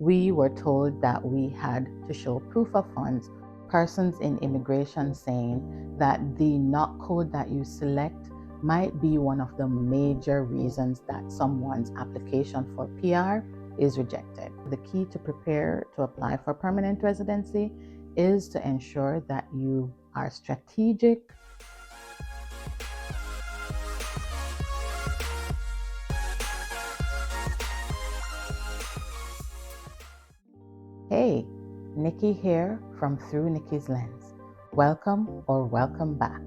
we were told that we had to show proof of funds. Persons in immigration saying that the NOC code that you select might be one of the major reasons that someone's application for PR is rejected. The key to prepare to apply for permanent residency is to ensure that you are strategic. Hey, Nikki here from Through Nikki's Lens. Welcome or welcome back.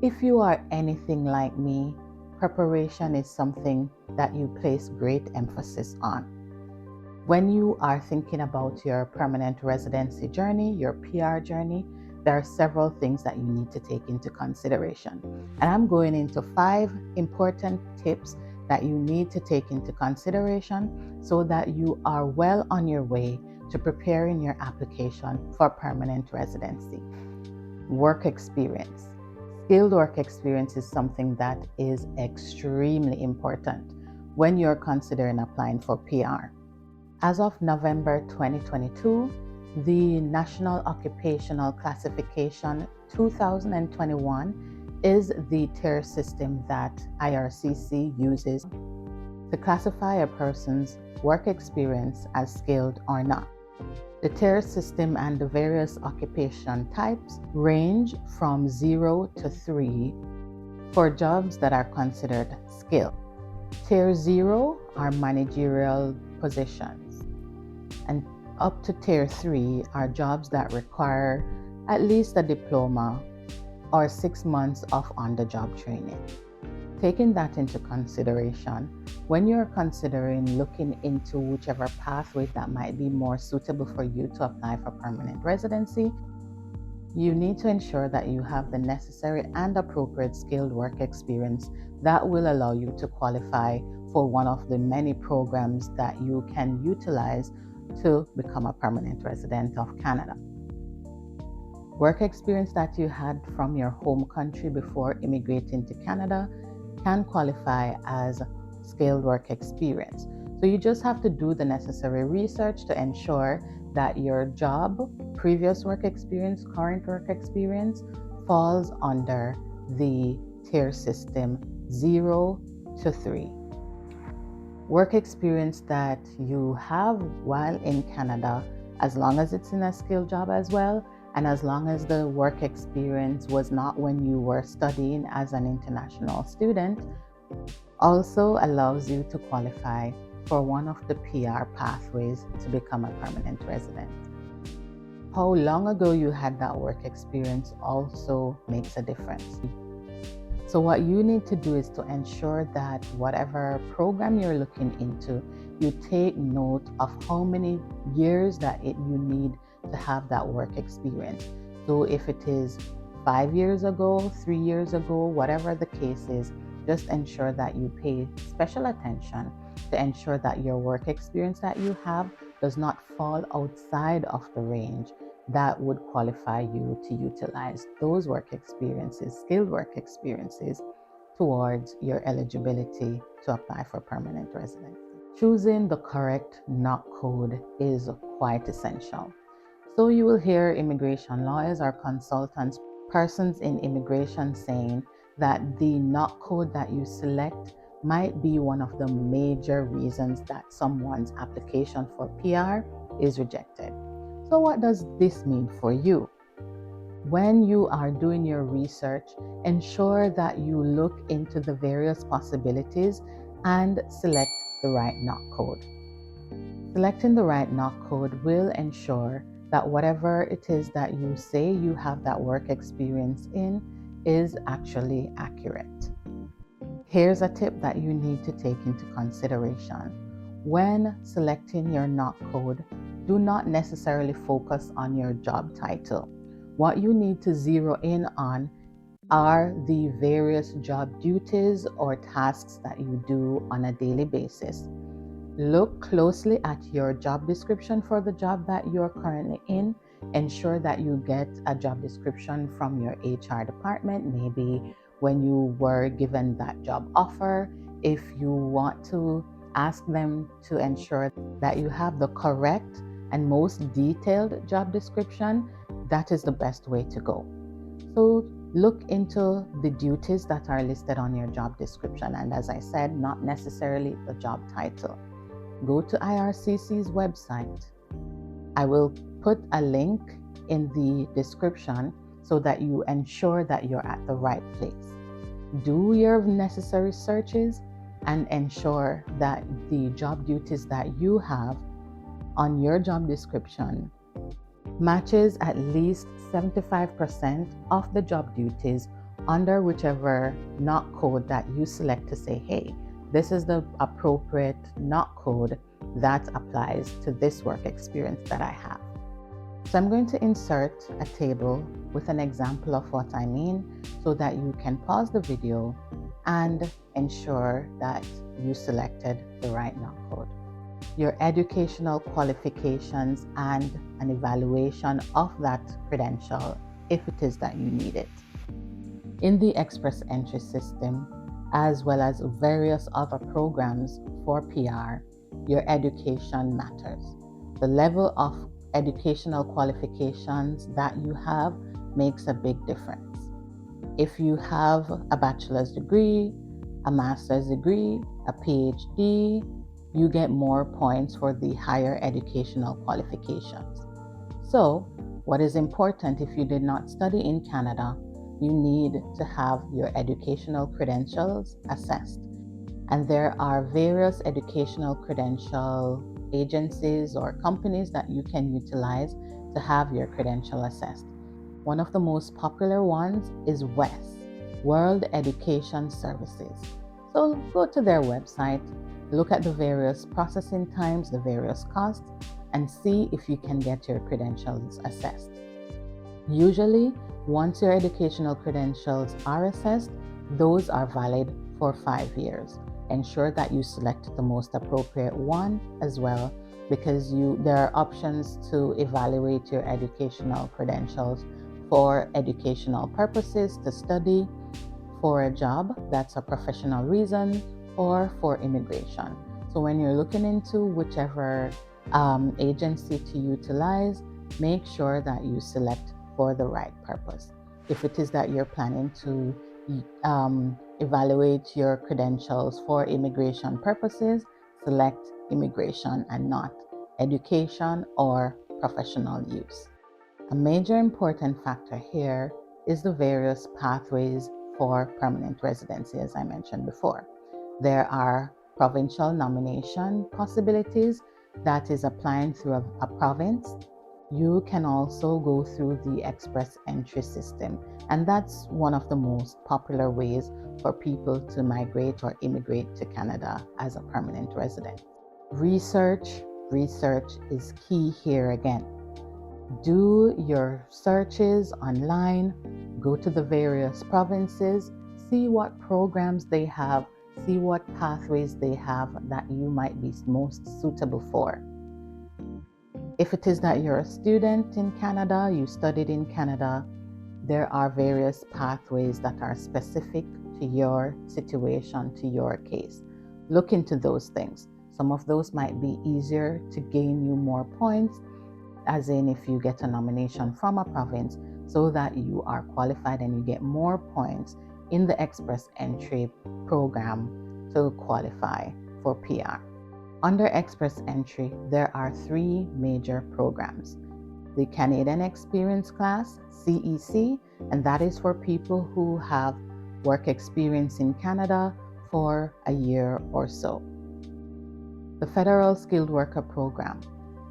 If you are anything like me, preparation is something that you place great emphasis on. When you are thinking about your permanent residency journey, your PR journey, there are several things that you need to take into consideration. And I'm going into 5 important tips that you need to take into consideration so that you are well on your way to preparing your application for permanent residency. Work experience. Skilled work experience is something that is extremely important when you're considering applying for PR. As of November 2022, the National Occupational Classification 2021 is the tier system that IRCC uses to classify a person's work experience as skilled or not. The tier system and the various occupation types range from 0 to 3 for jobs that are considered skilled. Tier 0 are managerial positions, and up to Tier 3 are jobs that require at least a diploma or 6 months of on-the-job training. Taking that into consideration, when you're considering looking into whichever pathway that might be more suitable for you to apply for permanent residency, you need to ensure that you have the necessary and appropriate skilled work experience that will allow you to qualify for one of the many programs that you can utilize to become a permanent resident of Canada. Work experience that you had from your home country before immigrating to Canada can qualify as skilled work experience. So you just have to do the necessary research to ensure that your job, previous work experience, current work experience falls under the tier system 0 to 3. Work experience that you have while in Canada, as long as it's in a skilled job as well, and as long as the work experience was not when you were studying as an international student, also allows you to qualify for one of the PR pathways to become a permanent resident. How long ago you had that work experience also makes a difference. So what you need to do is to ensure that whatever program you're looking into, you take note of how many years that you need to have that work experience. So if it is 5 years ago, 3 years ago, whatever the case is, just ensure that you pay special attention to ensure that your work experience that you have does not fall outside of the range that would qualify you to utilize those work experiences, skilled work experiences, towards your eligibility to apply for permanent residency. Choosing the correct NOC code is quite essential. So you will hear immigration lawyers or consultants, persons in immigration saying that the NOC code that you select might be one of the major reasons that someone's application for PR is rejected. So what does this mean for you? When you are doing your research, ensure that you look into the various possibilities and select the right NOC code. Selecting the right NOC code will ensure that whatever it is that you say you have that work experience in is actually accurate. Here's a tip that you need to take into consideration. When selecting your NOC code, do not necessarily focus on your job title. What you need to zero in on are the various job duties or tasks that you do on a daily basis. Look closely at your job description for the job that you're currently in. Ensure that you get a job description from your HR department, maybe when you were given that job offer. If you want to Ask them to ensure that you have the correct and most detailed job description. That is the best way to go. So look into the duties that are listed on your job description. And as I said, not necessarily the job title. Go to IRCC's website. I will put a link in the description so that you ensure that you're at the right place. Do your necessary searches and ensure that the job duties that you have on your job description matches at least 75% of the job duties under whichever NOC code that you select to say, hey, this is the appropriate NOC code that applies to this work experience that I have. So I'm going to insert a table with an example of what I mean so that you can pause the video and ensure that you selected the right NOC code. Your educational qualifications and an evaluation of that credential if it is that you need it. In the Express Entry system, as well as various other programs for PR, your education matters. The level of educational qualifications that you have makes a big difference. If you have a bachelor's degree, a master's degree, a PhD, you get more points for the higher educational qualifications. So, what is important if you did not study in Canada, you need to have your educational credentials assessed. And there are various educational credential agencies or companies that you can utilize to have your credential assessed. One of the most popular ones is WES, World Education Services. So go to their website, look at the various processing times, the various costs, and see if you can get your credentials assessed. Usually, once your educational credentials are assessed, those are valid for 5 years. Ensure that you select the most appropriate one as well, because there are options to evaluate your educational credentials for educational purposes, to study, for a job, that's a professional reason, or for immigration. So when you're looking into whichever agency to utilize, make sure that you select for the right purpose. If it is that you're planning to evaluate your credentials for immigration purposes, select immigration and not education or professional use. A major important factor here is the various pathways for permanent residency, as I mentioned before. There are provincial nomination possibilities, that is applying through a province. You can also go through the Express Entry system, and that's one of the most popular ways for people to migrate or immigrate to Canada as a permanent resident. Research is key here again. Do your searches online, go to the various provinces, see what programs they have, see what pathways they have that you might be most suitable for. If it is that you're a student in Canada, you studied in Canada, there are various pathways that are specific to your situation, to your case. Look into those things. Some of those might be easier to gain you more points, as in if you get a nomination from a province, so that you are qualified and you get more points in the Express Entry program to qualify for PR. Under Express Entry, there are 3 major programs. The Canadian Experience Class, CEC, and that is for people who have work experience in Canada for a year or so. The Federal Skilled Worker Program,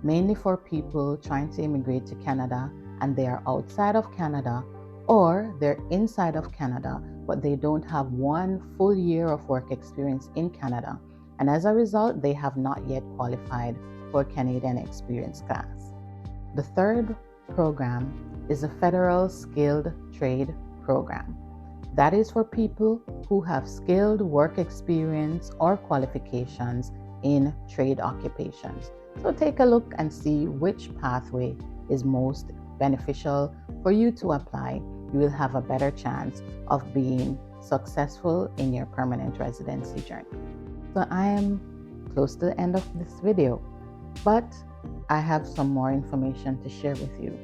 mainly for people trying to immigrate to Canada and they are outside of Canada, or they're inside of Canada, but they don't have 1 full year of work experience in Canada. And as a result, they have not yet qualified for Canadian Experience Class. The third program is the Federal Skilled Trade Program. That is for people who have skilled work experience or qualifications in trade occupations. So take a look and see which pathway is most beneficial for you to apply. You will have a better chance of being successful in your permanent residency journey. So I am close to the end of this video, but I have some more information to share with you.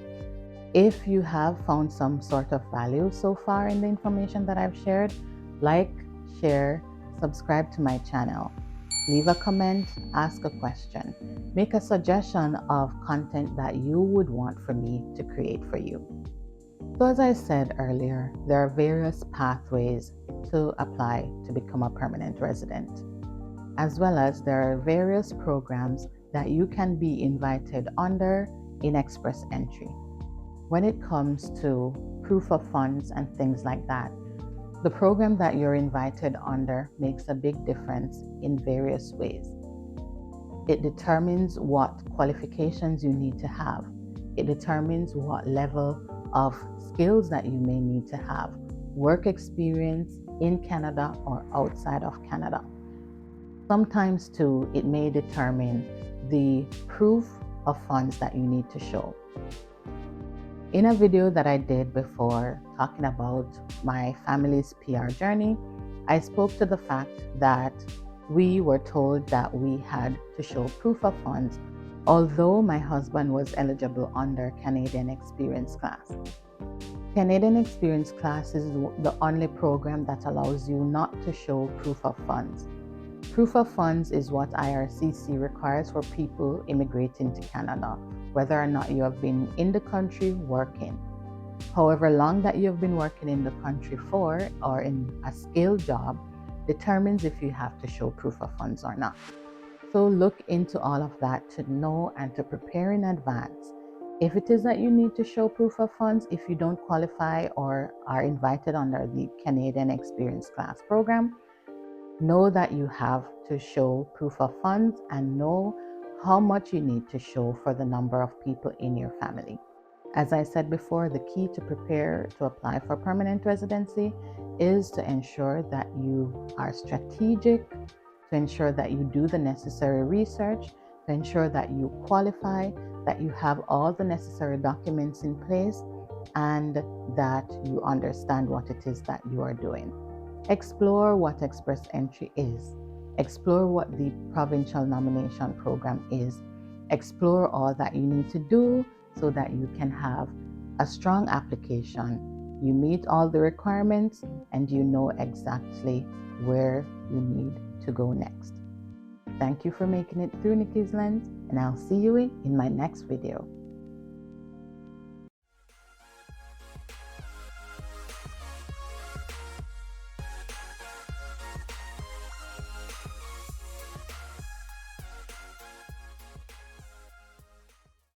If you have found some sort of value so far in the information that I've shared, like, share, subscribe to my channel, leave a comment, ask a question, make a suggestion of content that you would want for me to create for you. So as I said earlier, there are various pathways to apply to become a permanent resident, as well as there are various programs that you can be invited under in express entry. When it comes to proof of funds and things like that, the program that you're invited under makes a big difference in various ways. It determines what qualifications you need to have. It determines what level of skills that you may need to have, work experience in Canada or outside of Canada. Sometimes too, it may determine the proof of funds that you need to show. In a video that I did before talking about my family's PR journey, I spoke to the fact that we were told that we had to show proof of funds, although my husband was eligible under Canadian Experience Class. Canadian Experience Class is the only program that allows you not to show proof of funds. Proof of funds is what IRCC requires for people immigrating to Canada, whether or not you have been in the country working. However long that you have been working in the country for or in a skilled job determines if you have to show proof of funds or not. So look into all of that to know and to prepare in advance. If it is that you need to show proof of funds, if you don't qualify or are invited under the Canadian Experience Class program, know that you have to show proof of funds and know how much you need to show for the number of people in your family. As I said before, the key to prepare to apply for permanent residency is to ensure that you are strategic, to ensure that you do the necessary research, to ensure that you qualify, that you have all the necessary documents in place, and that you understand what it is that you are doing. Explore what express entry is. Explore what the provincial nomination program is. Explore all that you need to do so that you can have a strong application. You meet all the requirements and you know exactly where you need to go next. Thank you for making it through Nikki's Lens, and I'll see you in my next video.